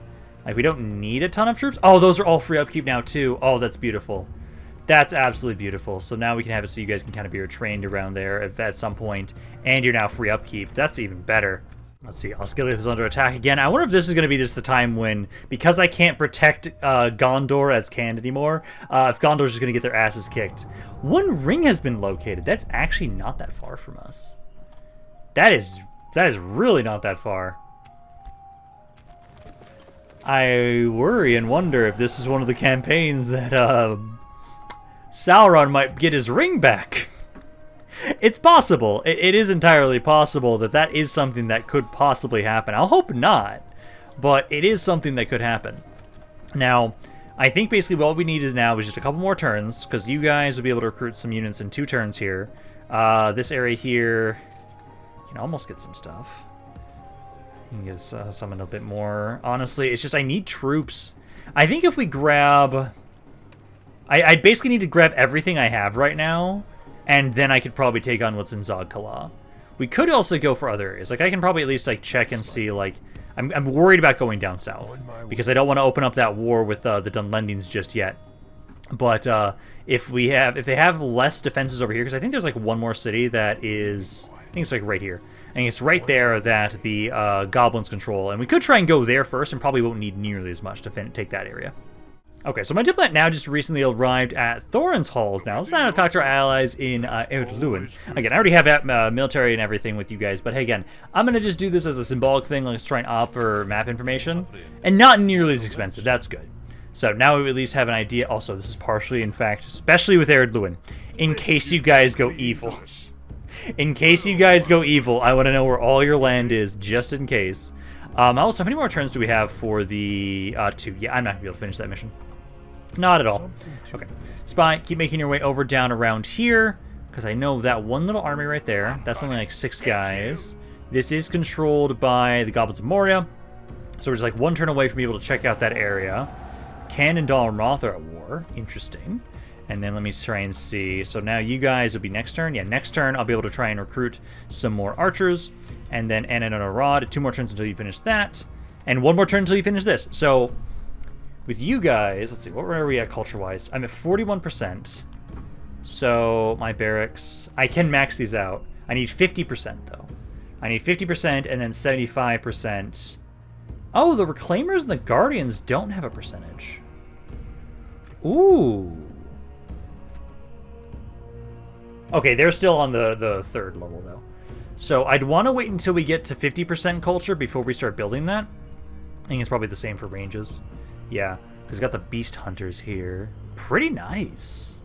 A: Like, we don't need a ton of troops. Oh, those are all free upkeep now, too. Oh, that's beautiful. That's absolutely beautiful. So now we can have it so you guys can kind of be trained around there at some point, and you're now free upkeep. That's even better. Let's see, Osgiliath is under attack again. I wonder if this is going to be just the time when, because I can't protect Gondor as canned anymore, if Gondor's just going to get their asses kicked. 1 ring has been located. That's actually not that far from us. That is really not that far. I worry and wonder if this is one of the campaigns that Sauron might get his ring back. It's possible. It is entirely possible that is something that could possibly happen. I'll hope not, but it is something that could happen. Now, I think basically what we need is just a couple more turns, because you guys will be able to recruit some units in 2 turns here. This area here, you can almost get some stuff. You can get some a little bit more. Honestly, it's just I need troops. I think if we grab... I basically need to grab everything I have right now, and then I could probably take on what's in Zogclaw. We could also go for other areas. Like, I can probably at least, like, check and see, like... I'm worried about going down south, because I don't want to open up that war with the Dunlendings just yet. But if they have less defenses over here, because I think there's, like, one more city that is... I think it's, like, right here. And it's right there that the goblins control. And we could try and go there first, and probably won't need nearly as much to take that area. Okay, so my diplomat now just recently arrived at Thorin's halls now. Let's now talk to our allies in Erdluin. Again, I already have military and everything with you guys, but hey, again, I'm going to just do this as a symbolic thing. Let's try and offer map information. And not nearly as expensive. That's good. So now we at least have an idea. Also, this is partially, in fact, especially with Erdluin, in case you guys go evil. In case you guys go evil, I want to know where all your land is, just in case. Also, how many more turns do we have for the 2? Yeah, I'm not going to be able to finish that mission. Not at all. Okay. Spy, keep making your way over down around here, because I know that one little army right there, that's only like 6 guys. This is controlled by the Goblins of Moria, so we're just like 1 turn away from being able to check out that area. Can and Dal and Roth are at war. Interesting. And then let me try and see. So now you guys will be next turn. Yeah, next turn I'll be able to try and recruit some more archers. And then Anna and a Rod. 2 more turns until you finish that. And 1 more turn until you finish this. So with you guys, let's see, what are we at culture-wise? I'm at 41%. So my barracks, I can max these out. I need 50% though. I need 50% and then 75%. Oh, the Reclaimers and the Guardians don't have a percentage. Ooh. Okay, they're still on the 3rd level, though. So I'd want to wait until we get to 50% culture before we start building that. I think it's probably the same for ranges. Yeah, because we've got the Beast Hunters here. Pretty nice.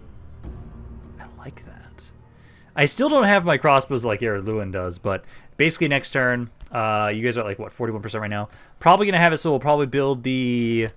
A: I like that. I still don't have my crossbows like Erdluin does, but basically next turn, you guys are at like, what, 41% right now? Probably going to have it, so we'll probably build the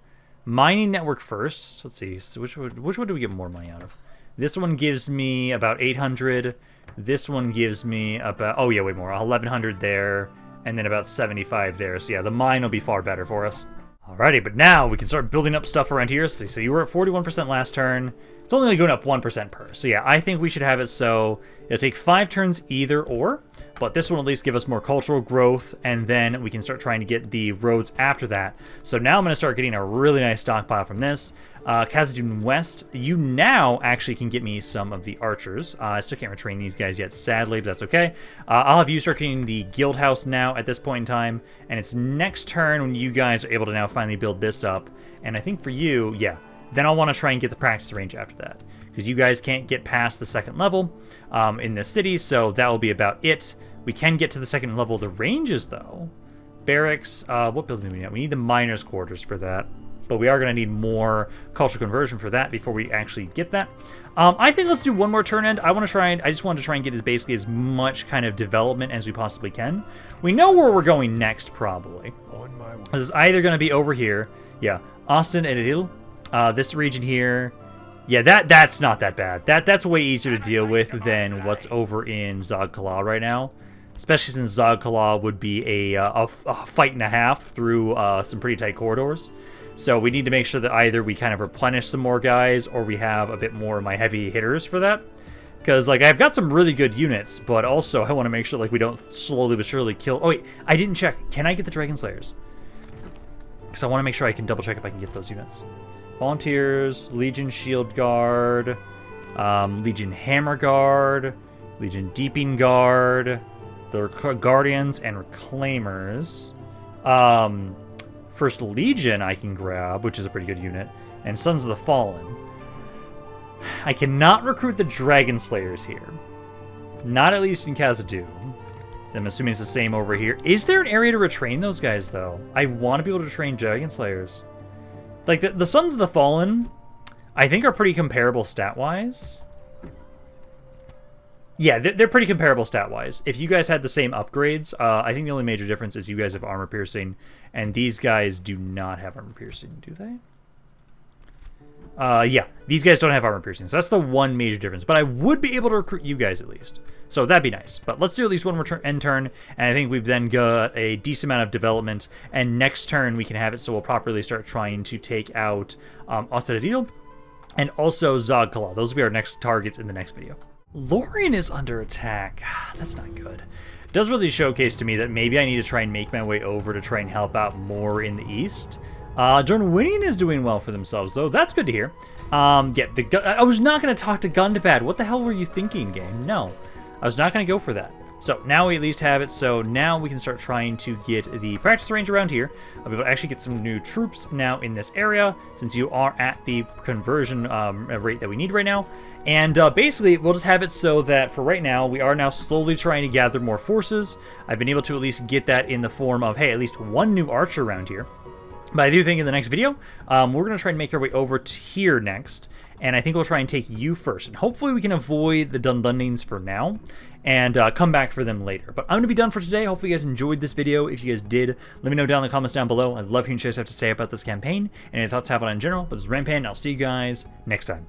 A: mining network first. Let's see, so which one do we get more money out of? This one gives me about 800. This one gives me about, oh yeah, way more, 1100 there, and then about 75 there. So yeah, the mine will be far better for us. Alrighty, but now we can start building up stuff around here. So you were at 41% last turn. It's only going up 1% per. So yeah, I think we should have it so it'll take 5 turns either or. But this one will at least give us more cultural growth, and then we can start trying to get the roads after that. So now I'm going to start getting a really nice stockpile from this. Khazad-dûm West, you now actually can get me some of the archers. I still can't retrain these guys yet, sadly, but that's okay. I'll have you start getting the guild house now at this point in time, and it's next turn when you guys are able to now finally build this up. And I think for you, yeah, then I'll want to try and get the practice range after that, because you guys can't get past the 2nd level in this city, so that will be about it. We can get to the 2nd level of the ranges, though. Barracks, what building do we need? We need the miners' quarters for that, but we are going to need more cultural conversion for that before we actually get that. I think let's do 1 more turn end. I just want to try and get basically as much kind of development as we possibly can. We know where we're going next, probably. This is either going to be over here. Yeah, Austin and Idil. This region here. Yeah, that's not that bad. That's way easier to deal with than what's over in Zog-Kala right now. Especially since Zog-Kala would be a fight and a half through some pretty tight corridors. So we need to make sure that either we kind of replenish some more guys or we have a bit more of my heavy hitters for that. Because, like, I've got some really good units, but also I want to make sure, like, we don't slowly but surely kill... Oh, wait, I didn't check. Can I get the Dragon Slayers? Because I want to make sure I can double check if I can get those units. Volunteers, Legion Shield Guard, Legion Hammer Guard, Legion Deeping Guard, the Guardians and Reclaimers. First Legion I can grab, which is a pretty good unit, and Sons of the Fallen. I cannot recruit the Dragon Slayers here. Not at least in Khazad-dûm. I'm assuming it's the same over here. Is there an area to retrain those guys, though? I want to be able to train Dragon Slayers. Like, the Sons of the Fallen, I think are pretty comparable stat-wise. Yeah, they're pretty comparable stat-wise. If you guys had the same upgrades, I think the only major difference is you guys have armor piercing, and these guys do not have armor piercing, do they? Yeah, these guys don't have armor piercing, so that's the one major difference. But I would be able to recruit you guys at least, so that'd be nice. But let's do at least 1 more end turn, and I think we've then got a decent amount of development, and next turn we can have it so we'll properly start trying to take out Ostadil and also Zog-Kala. Those will be our next targets in the next video. Lorien is under attack. That's not good. It does really showcase to me that maybe I need to try and make my way over to try and help out more in the east. Dorwinion is doing well for themselves, though. That's good to hear. Yeah, I was not going to talk to Gundabad. What the hell were you thinking, game? No, I was not going to go for that. So now we at least have it, so now we can start trying to get the practice range around here. I'll be able to actually get some new troops now in this area, since you are at the conversion rate that we need right now. And basically, we'll just have it so that for right now, we are now slowly trying to gather more forces. I've been able to at least get that in the form of, hey, at least one new archer around here. But I do think in the next video, we're going to try and make our way over to here next. And I think we'll try and take you first. And hopefully we can avoid the Dundundings for now and come back for them later. But I'm going to be done for today. Hopefully you guys enjoyed this video. If you guys did, let me know down in the comments down below. I'd love hearing what you guys have to say about this campaign and any thoughts have on it in general. But this is Rampaned, and I'll see you guys next time.